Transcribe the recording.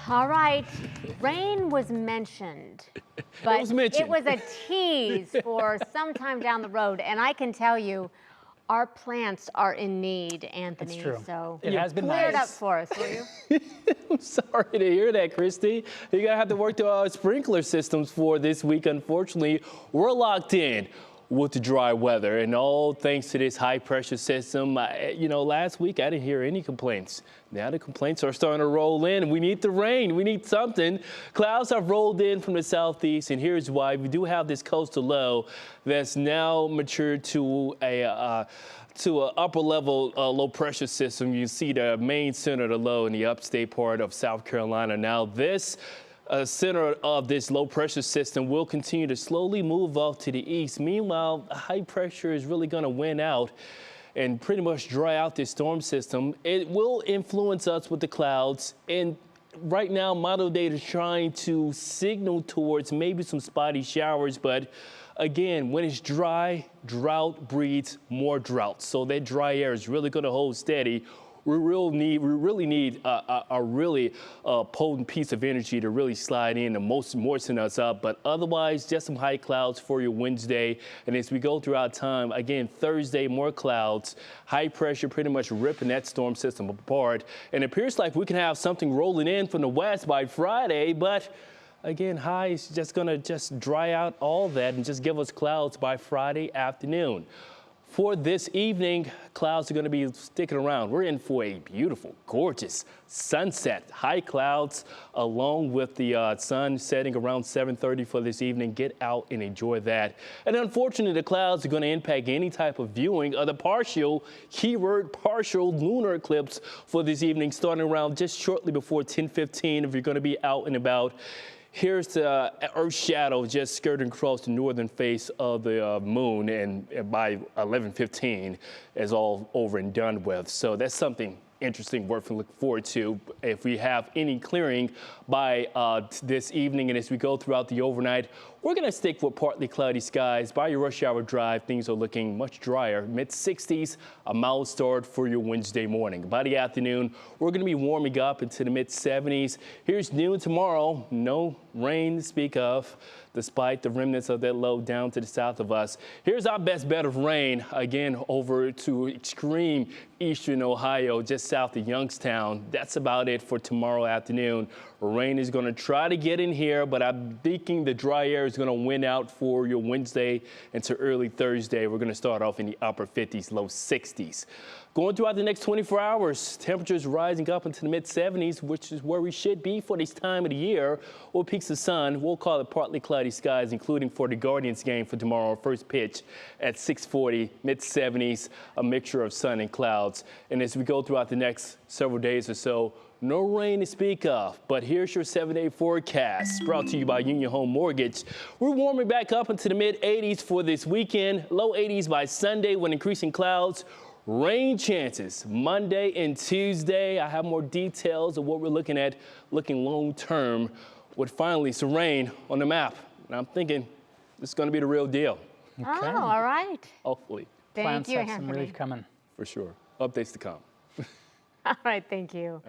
All right, rain was mentioned, but it was a tease for some time down the road, and I can tell you, our plants are in need, Anthony. It's true. So It has been clear it nice. up for us, will you? I'm sorry to hear that, Christy. You're going to have to work the sprinkler systems for this week. Unfortunately, we're locked in with the dry weather, and all thanks to this high pressure system. Last week I didn't hear any complaints. Now the complaints are starting to roll in. We need the rain. We need something. Clouds have rolled in from the southeast, and here's why. We do have this coastal low that's now matured to a upper level low pressure system. You see the main center of the low in the upstate part of South Carolina. Now this center of this low pressure system will continue to slowly move off to the east. Meanwhile, high pressure is really going to win out and pretty much dry out this storm system. It will influence us with the clouds, and right now model data is trying to signal towards maybe some spotty showers, but again, when it's dry, drought breeds more drought. So that dry air is really going to hold steady. We really need a really potent piece of energy to really slide in and moisten us up. But otherwise, just some high clouds for your Wednesday. And as we go throughout time, again, Thursday, more clouds, high pressure pretty much ripping that storm system apart. And it appears like we can have something rolling in from the west by Friday, but again, high is just going to dry out all that and just give us clouds by Friday afternoon. For this evening, clouds are going to be sticking around. We're in for a beautiful, gorgeous sunset. High clouds along with the sun setting around 7:30 for this evening. Get out and enjoy that. And unfortunately, the clouds are going to impact any type of viewing of the partial lunar eclipse for this evening, starting around just shortly before 10:15 if you're going to be out and about. Here's the Earth's shadow just skirting across the northern face of the moon, and by 11:15 is all over and done with. So that's something interesting, worth to look forward to if we have any clearing by this evening. And as we go throughout the overnight, we're going to stick with partly cloudy skies. By your rush hour drive, things are looking much drier. Mid-60s, a mild start for your Wednesday morning. By the afternoon, we're going to be warming up into the mid-70s. Here's noon tomorrow. No rain to speak of, despite the remnants of that low down to the south of us. Here's our best bet of rain, again, over to extreme eastern Ohio, just south of Youngstown. That's about it for tomorrow afternoon. Rain is going to try to get in here, but I'm thinking the dry air is going to win out for your Wednesday into early Thursday. We're going to start off in the upper 50s, low 60s. Going throughout the next 24 hours, temperatures rising up into the mid-70s, which is where we should be for this time of the year. With peaks of sun, we'll call it partly cloudy skies, including for the Guardians game for tomorrow. First pitch at 6:40, mid-70s, a mixture of sun and clouds. And as we go throughout the next several days or so, no rain to speak of, but here's your 7-day forecast brought to you by Union Home Mortgage. We're warming back up into the mid-80s for this weekend, low 80s by Sunday with increasing clouds. Rain chances Monday and Tuesday. I have more details of what we're looking at, looking long term, with finally some rain on the map. And I'm thinking this is going to be the real deal. Okay. Oh, all right. Hopefully. Thank you, Plants have some Anthony. relief coming. For sure. Updates to come. All right, thank you.